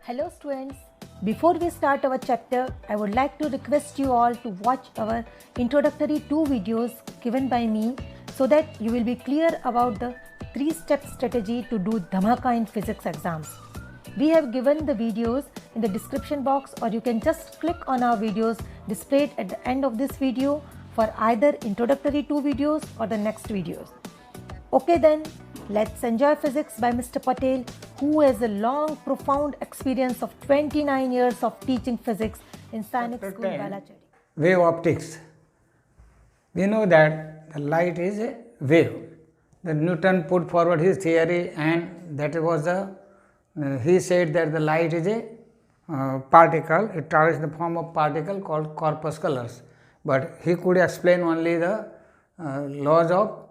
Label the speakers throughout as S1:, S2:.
S1: Hello students, before we start our chapter, I would like to request you all to watch our introductory 2 videos given by me so that you will be clear about the 3-step strategy to do Dhamaka in physics exams. We have given the videos in the description box, or you can just click on our videos displayed at the end of this video for either introductory 2 videos or the next videos. Okay then, let's enjoy physics by Mr. Patel, who has a long, profound experience of 29 years of teaching physics in Sainik School, Balachari.
S2: Wave optics. We know that the light is a wave. The Newton put forward his theory, and that was he said that the light is a particle. It travels in the form of particle called corpusculars. But he could explain only the laws of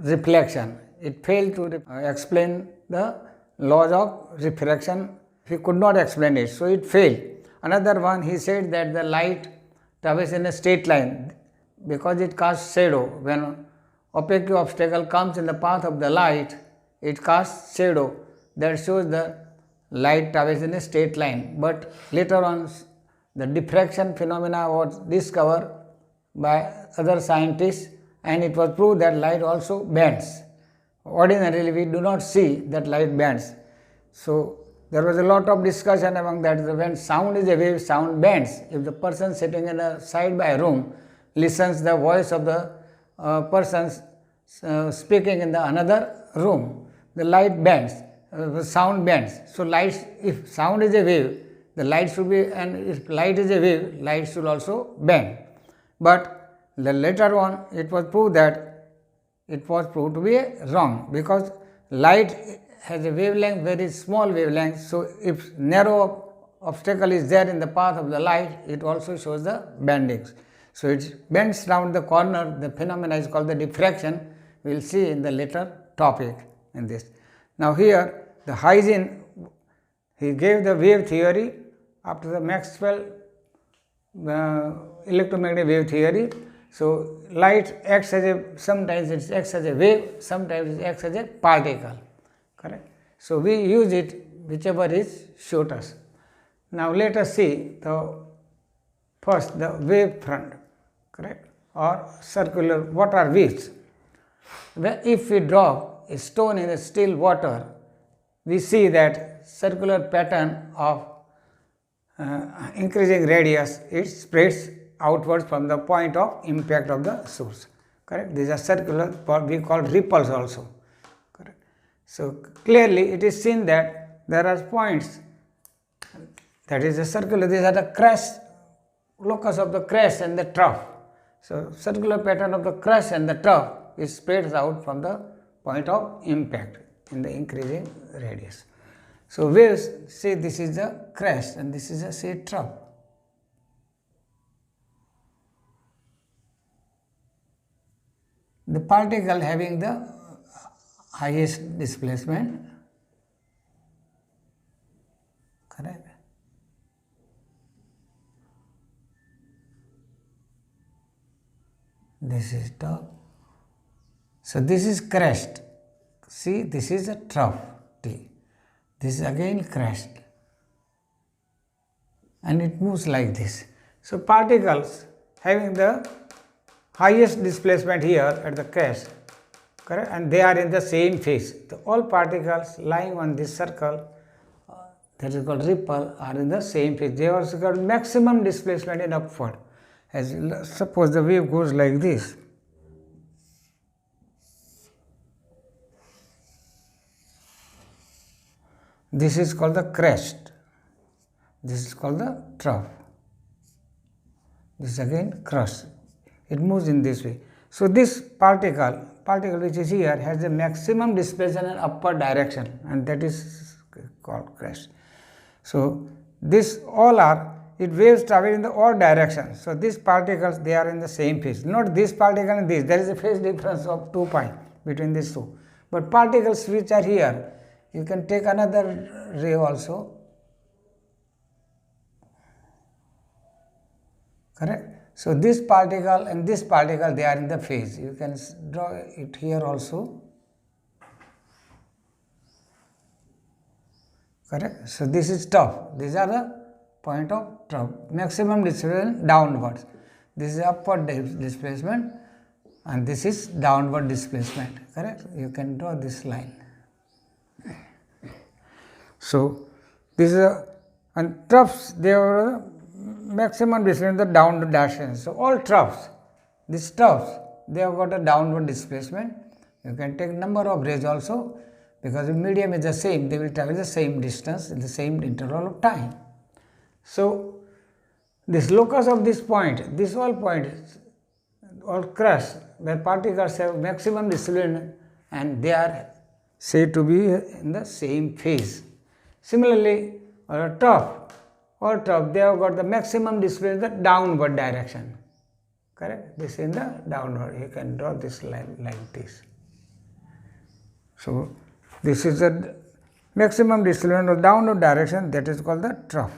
S2: reflection. It failed to explain the laws of refraction. He could not explain it, so it failed. Another one, he said that the light travels in a straight line because it casts shadow. When opaque obstacle comes in the path of the light, it casts shadow. That shows the light travels in a straight line. But later on, the diffraction phenomena was discovered by other scientists, and it was proved that light also bends. Ordinarily, we do not see that light bends. So, there was a lot of discussion among that. When sound is a wave, sound bends. If the person sitting in a side by a room listens the voice of the person speaking in the another room, the light bends, the sound bends. So, if sound is a wave, the light should be, and if light is a wave, light should also bend. But later on, it was proved to be wrong, because light has a wavelength, very small wavelength. So, if narrow obstacle is there in the path of the light, it also shows the bendings. So, it bends round the corner. The phenomena is called the diffraction. We will see in the later topic in this. Now, here the Huygens, he gave the wave theory after the Maxwell electromagnetic wave theory. So, light acts as sometimes it acts as a wave, sometimes it acts as a particle, correct. So, we use it whichever is suit us. Now, let us see the wave front, correct, or circular. What are waves? If we drop a stone in a still water, we see that circular pattern of increasing radius, it spreads outwards from the point of impact of the source, correct. These are circular, we call ripples also, correct. So, clearly it is seen that there are points, that is a circular, these are the crest, locus of the crest and the trough. So, circular pattern of the crest and the trough is spreads out from the point of impact in the increasing radius. So, waves, say this is the crest and this is a, say, trough. The particle having the highest displacement, correct. This is top. So, this is crest. See, this is a trough T. This is again crest, and it moves like this. So, particles having the highest displacement here at the crest, correct, and they are in the same phase. All particles lying on this circle, that is called ripple, are in the same phase. They also got maximum displacement in upward. As suppose the wave goes like this. This is called the crest. This is called the trough. This is again crest. It moves in this way. So, this particle which is here has a maximum displacement in upward direction, and that is called crest. So, this all are, it waves travel in the all directions. So, these particles, they are in the same phase. Not this particle and this, there is a phase difference of 2 pi between these two. But particles which are here, you can take another ray also, correct. So, this particle and this particle, they are in the phase. You can draw it here also. correct. So this is trough. These are the point of trough. Maximum displacement downwards. This is upward displacement and this is downward displacement, correct. You can draw this line. So this is and troughs, they are maximum displacement in the downward direction. So all troughs, these troughs, they have got a downward displacement. You can take number of rays also, because the medium is the same, they will travel the same distance in the same interval of time. So this locus of this point, this all points or crust where particles have maximum displacement and they are said to be in the same phase. Similarly, or a trough, or trough, they have got the maximum displacement in the downward direction, correct. This is in the downward. You can draw this line like this. So this is the maximum displacement of downward direction, that is called the trough,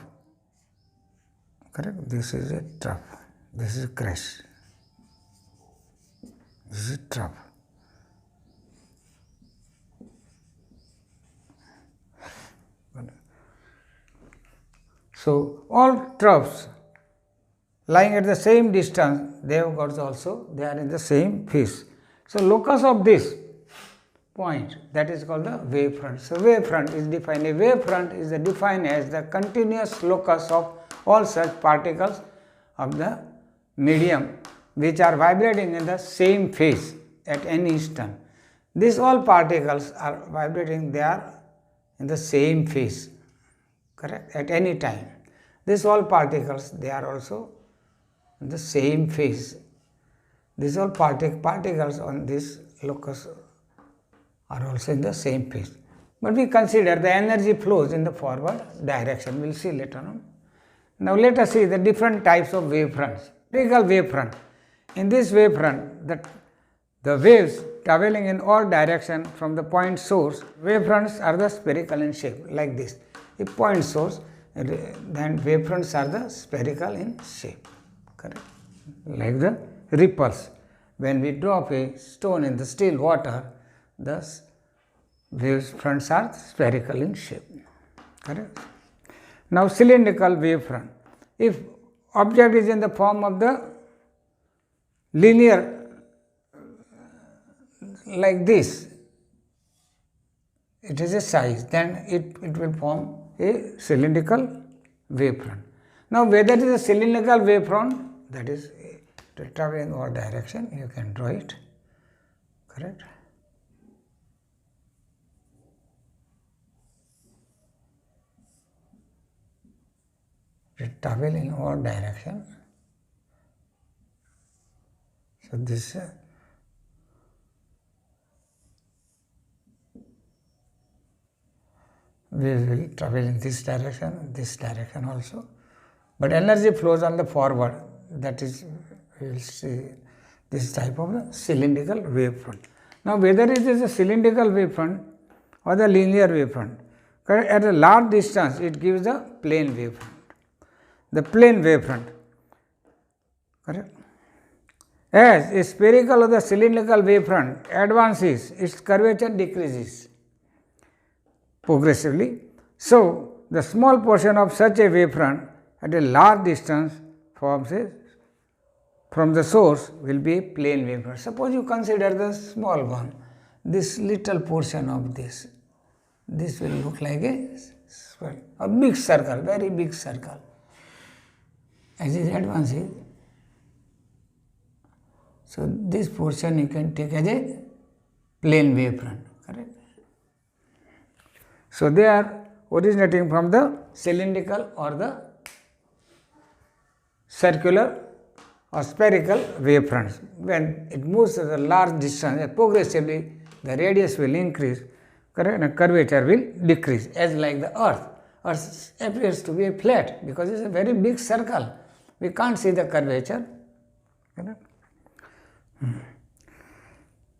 S2: correct. This is a trough, this is crest, this is trough. So all troughs lying at the same distance, they have got also, they are in the same phase. So locus of this point, that is called the wavefront. So wavefront is defined, a wavefront is defined as the continuous locus of all such particles of the medium which are vibrating in the same phase at any instant. These all particles are vibrating, they are in the same phase, correct, at any time. These all particles, they are also in the same phase. These all particles on this locus are also in the same phase. But we consider the energy flows in the forward direction, we will see later on. Now let us see the different types of wavefronts. Spherical wavefront. In this wavefront, the waves traveling in all directions from the point source, wavefronts are the spherical in shape, like this. If point source, then wavefronts are the spherical in shape, correct, like the ripples. When we drop a stone in the still water, the wavefronts are spherical in shape, correct. Now cylindrical wavefront. If object is in the form of the linear like this, it is a size, then it will form a cylindrical wavefront. Now whether it is a cylindrical wavefront, that is to travel in all direction, you can draw it, correct. To travel in all direction. So this we will travel in this direction also. But energy flows on the forward, that is, we will see this type of cylindrical wavefront. Now whether it is a cylindrical wavefront or the linear wavefront, at a large distance it gives the plane wavefront. The plane wavefront, correct. As a spherical or the cylindrical wavefront advances, its curvature decreases progressively. So the small portion of such a wavefront at a large distance forms a, from the source will be a plane wavefront. Suppose you consider the small one, this little portion of this will look like a big circle, very big circle. As it advances, so this portion you can take as a plane wavefront, correct. So they are originating from the cylindrical or the circular or spherical wavefronts. When it moves at a large distance, progressively the radius will increase, correct, and curvature will decrease, as like the earth. Earth appears to be flat because it is a very big circle. We can't see the curvature. Correct?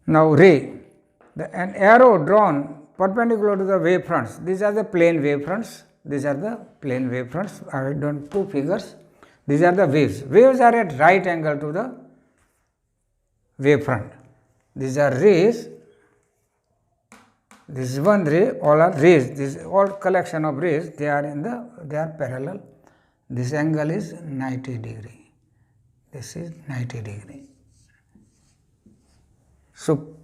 S2: Now ray, an arrow drawn perpendicular to the wavefronts. These are the plane wavefronts. These are the plane wavefronts. I have done two figures. These are the waves. Waves are at right angle to the wavefront. These are rays This is one ray, all are rays. This is all collection of rays. They are parallel. This angle is 90 degree. This is 90 degree. So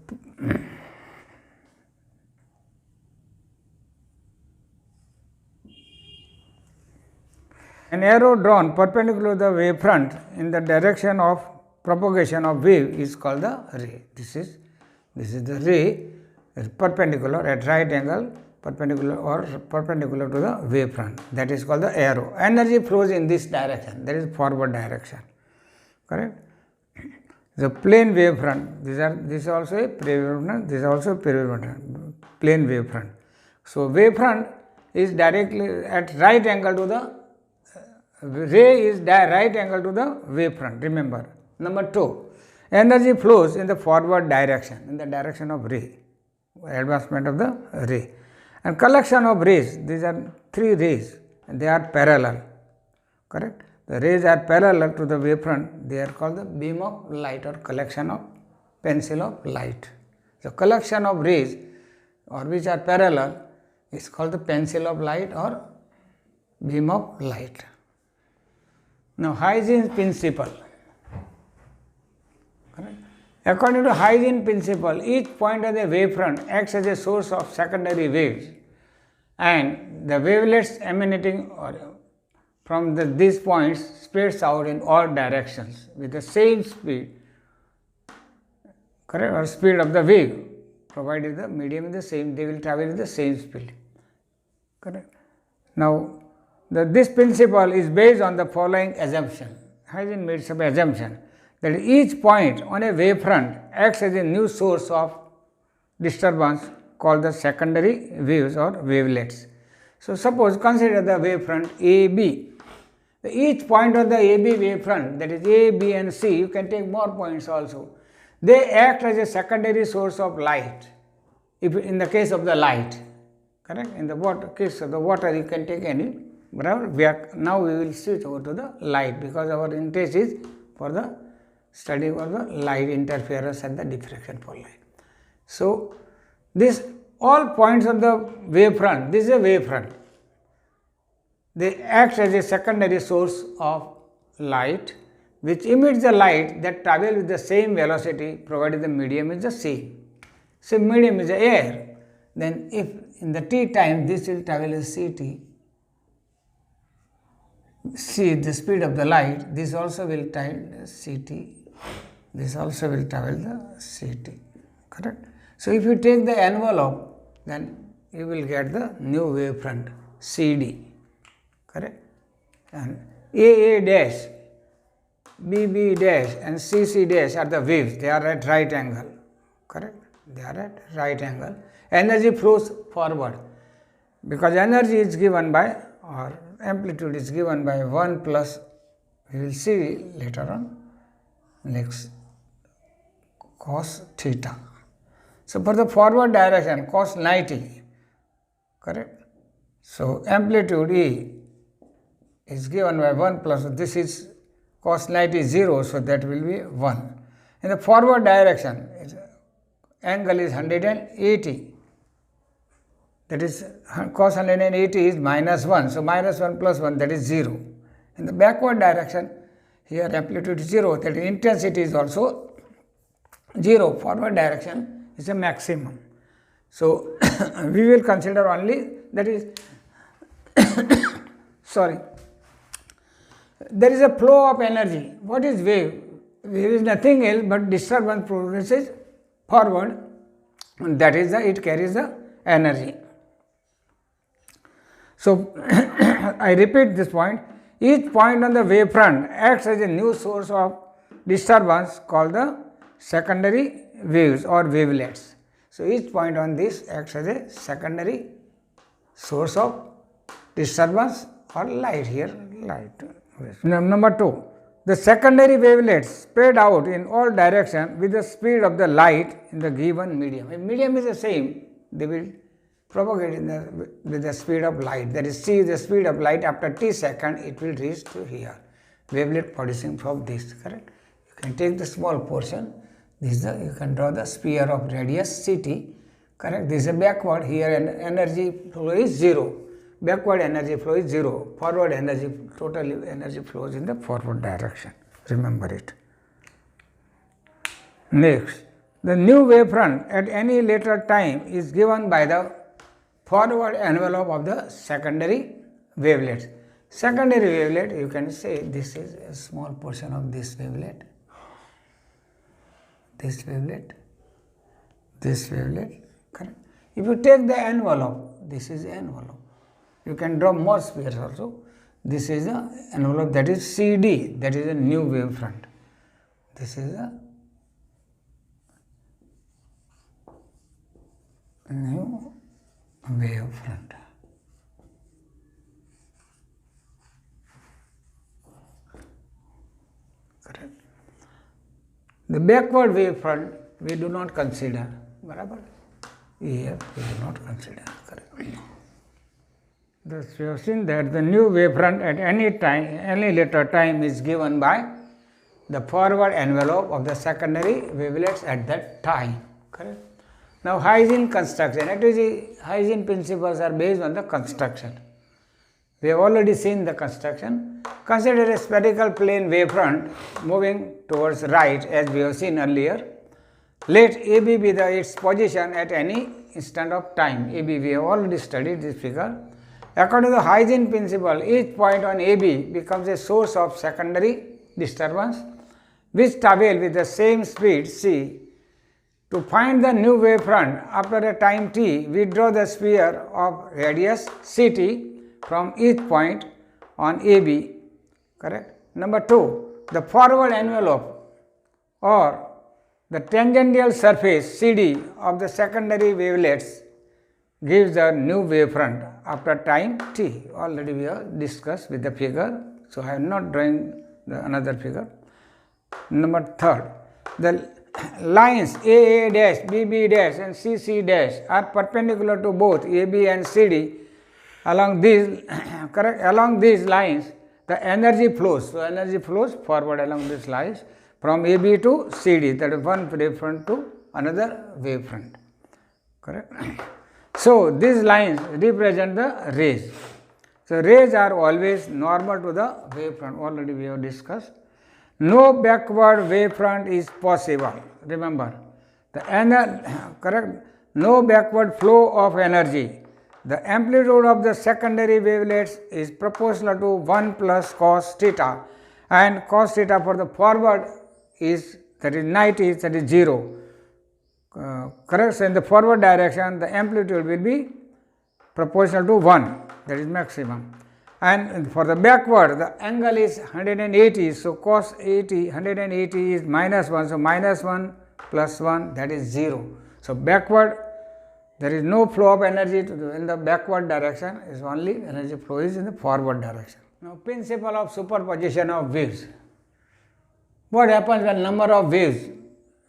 S2: an arrow drawn perpendicular to the wavefront in the direction of propagation of wave is called the ray. This is the ray perpendicular at right angle, perpendicular to the wavefront. That is called the arrow. Energy flows in this direction. That is forward direction. Correct. The plane wavefront. This is also a wavefront. This is also a plane wavefront. So wavefront is directly at right angle to the ray is right angle to the wavefront. Remember. Number 2, energy flows in the forward direction, in the direction of ray, advancement of the ray. And collection of rays, these are 3 rays, and they are parallel. Correct? The rays are parallel to the wavefront. They are called the beam of light or collection of pencil of light. The collection of rays or which are parallel is called the pencil of light or beam of light. Now, Huygens principle. Correct? According to Huygens principle, each point of the wavefront acts as a source of secondary waves, and the wavelets emanating from these points spreads out in all directions with the same speed, correct, or speed of the wave, provided the medium is the same, they will travel with the same speed. Correct. Now, this principle is based on the following assumption. Huygens made some assumption that each point on a wavefront acts as a new source of disturbance called the secondary waves or wavelets. So, suppose consider the wavefront AB. Each point on the AB wavefront, that is A, B and C, you can take more points also. They act as a secondary source of light, if in the case of the light. Correct? In the case of the water, you can take any. Now we will switch over to the light, because our interest is for the study of the light interference and the diffraction for light. So, this all points on the wavefront, this is a wavefront. They act as a secondary source of light, which emits the light that travels with the same velocity provided the medium is the same. So, medium is the air, then if in the t time this will travel as ct, c the speed of the light, this also will travel ct, this also will travel the ct, correct. So, if you take the envelope, then you will get the new wavefront CD, correct, and AA dash, BB dash and CC dash are the waves, they are at right angle, correct, they are at right angle. Energy flows forward, because energy is given by, or amplitude is given by 1 plus, we will see later on, next, cos theta. So, for the forward direction, cos 90, correct. So, amplitude E is given by 1 plus, this is cos 90 0, so that will be 1. In the forward direction, angle is 180, that is cos 180 is minus 1, so minus 1 plus 1, that is 0. In the backward direction, here amplitude is 0, that is intensity is also 0, forward direction is a maximum. So, we will consider only, that is sorry, there is a flow of energy. What is wave? Wave is nothing else but disturbance progresses forward, and that is it carries the energy. So, I repeat this point, each point on the wavefront acts as a new source of disturbance called the secondary waves or wavelets. So, each point on this acts as a secondary source of disturbance or light here, light. Number 2, the secondary wavelets spread out in all directions with the speed of the light in the given medium. If medium is the same, they will propagate with the speed of light, that is c the speed of light, after t seconds it will reach to here, wavelet producing from this, correct. You can take the small portion, this is you can draw the sphere of radius ct, correct? This is a backward, here energy flow is 0. Backward energy flow is 0. Forward energy, total energy flows in the forward direction. Remember it. Next, the new wavefront at any later time is given by the forward envelope of the secondary wavelet. Secondary wavelet, you can say this is a small portion of this wavelet, this wavelet, this wavelet, correct? If you take the envelope, this is envelope. You can draw more spheres also. This is the envelope, that is CD, that is a new wavefront. This is a new wavefront. Correct. The backward wavefront we do not consider. Barabar? Here we do not consider. Correct. Thus we have seen that the new wavefront at any time, any later time is given by the forward envelope of the secondary wavelets at that time. Correct. Now Hygiene construction. Actually Hygiene principles are based on the construction. We have already seen the construction. Consider a spherical plane wavefront moving towards right, as we have seen earlier. Let AB be its position at any instant of time. AB, we have already studied this figure. According to the Hygiene principle, each point on AB becomes a source of secondary disturbance, which travel with the same speed c. To find the new wavefront after a time t, we draw the sphere of radius ct from each point on AB. Correct. Number 2, the forward envelope or the tangential surface CD of the secondary wavelets gives the new wavefront after time t. Already we have discussed with the figure, so I am not drawing another figure. Number 3, the lines AA dash, BB dash and CC dash are perpendicular to both AB and CD. Along these correct, along these lines the energy flows. So energy flows forward along these lines from AB to CD, that is one wavefront to another wavefront. Correct. So these lines represent the rays. So rays are always normal to the wavefront. Already we have discussed. No backward wavefront is possible. Remember, correct. No backward flow of energy. The amplitude of the secondary wavelets is proportional to 1 plus cos theta, and cos theta for the forward is, that is 90, that is 0. Correct. So in the forward direction the amplitude will be proportional to 1, that is maximum. And for the backward the angle is 180, so cos 180 is minus 1, so minus 1 plus 1, that is 0. So backward there is no flow of energy in the backward direction, is only energy flow is in the forward direction. Now principle of superposition of waves. What happens when number of waves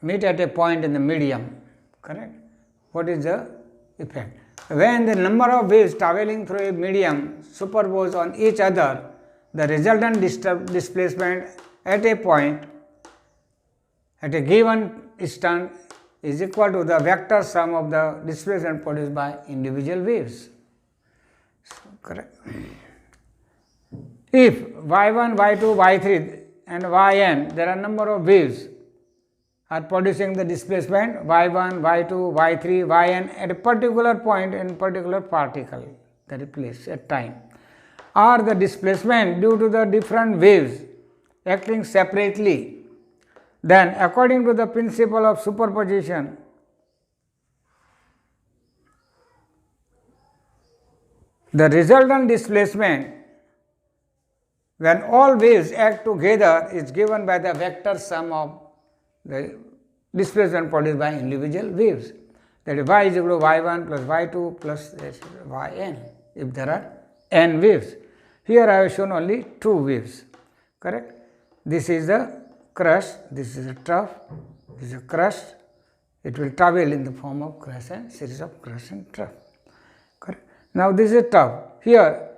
S2: meet at a point in the medium? Correct. What is the effect? When the number of waves traveling through a medium superpose on each other, the resultant displacement at a point at a given instant is equal to the vector sum of the displacement produced by individual waves. So, correct. If y1, y2, y3 and yn, there are number of waves are producing the displacement y1, y2, y3, yn at a particular point in particular particle, that is place at time, or the displacement due to the different waves acting separately, then according to the principle of superposition, the resultant displacement when all waves act together is given by the vector sum of the displacement produced by individual waves, that is y is equal to y1 plus y2 plus yn, if there are n waves. Here I have shown only 2 waves. Correct. This is the crust, this is a trough, this is a crust. It will travel in the form of crust and series of crust and trough. Correct. Now this is a trough. Here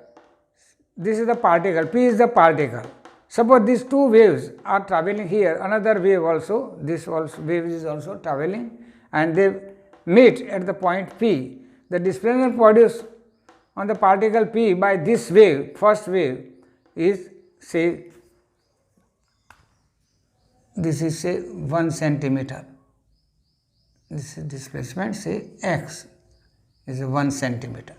S2: this is the particle, P is the particle. Suppose these 2 waves are traveling here, another wave also, this wave is also traveling, and they meet at the point P, the displacement produced on the particle P by this wave, first wave, is say, this is say 1 centimeter. This is displacement, say x is 1 centimeter.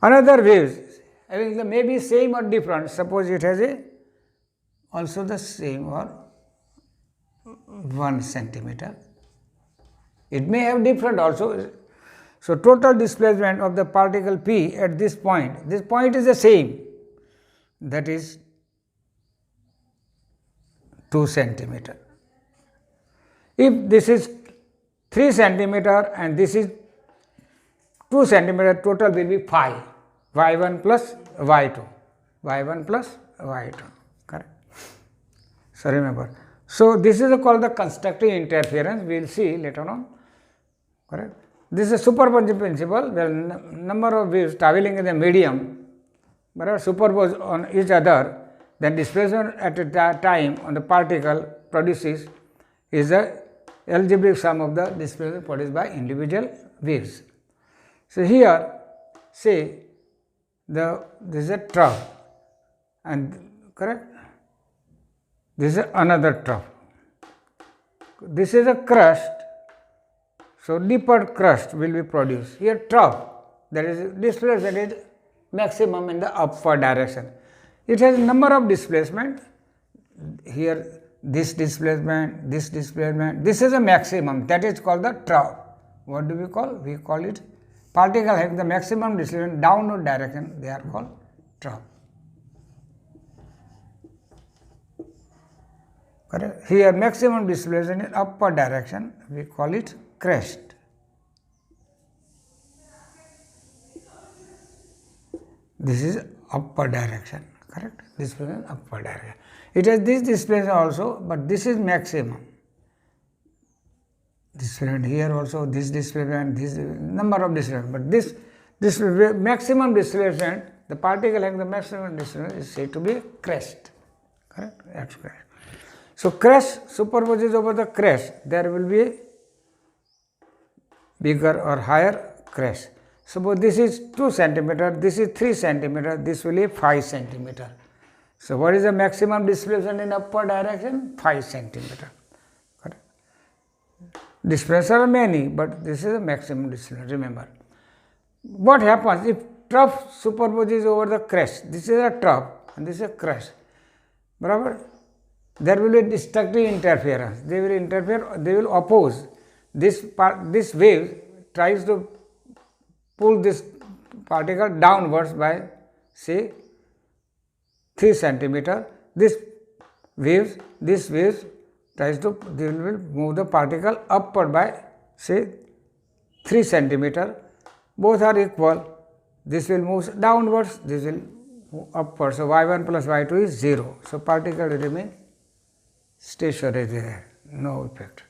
S2: Another waves having the maybe same or different, suppose it has a also the same or 1 centimeter. It may have different also. So, total displacement of the particle P at this point is the same, that is 2 centimeter. If this is 3 centimeter and this is 2 centimeter, total will be phi, y1 plus y2, y1 plus y2, correct. So, remember. So, this is called the constructive interference, we will see later on, correct. This is a superposition principle, where number of waves travelling in the medium superpose on each other, then displacement at a time on the particle produces is the algebraic sum of the displacement produced by individual waves. So, here say this is a trough and correct, this is another trough, this is a crust. So, deeper crust will be produced. Here trough, that is displacement is maximum in the upward direction. It has number of displacement. Here this displacement, this displacement, this is a maximum, that is called the trough. What do we call? We call it particle having the maximum displacement downward direction, they are called trough. Correct. Here maximum displacement in upward direction, we call it crest. This is upward direction, correct. Displacement upward direction. It has this displacement also, but this is maximum. Displacement here also, this displacement, this number of displacement, but this maximum displacement, the particle having the maximum displacement is said to be crest, correct. That's correct. So, crest superposes over the crest, there will be a bigger or higher crest. Suppose this is 2 centimeter, this is 3 centimeter, this will be 5 centimeter. So, what is the maximum displacement in upward direction? 5 centimeter. Correct. Displacements are many, but this is the maximum displacement, remember. What happens if trough superposes over the crest? This is a trough and this is a crest. Barabar? There will be destructive interference, they will interfere, they will oppose. This wave tries to pull this particle downwards by say 3 centimeter. This waves tries to, they will move the particle upward by say 3 centimeter. Both are equal. This will move downwards, this will move upwards. So, y1 plus y2 is 0. So, particle will remain stationary there, no effect.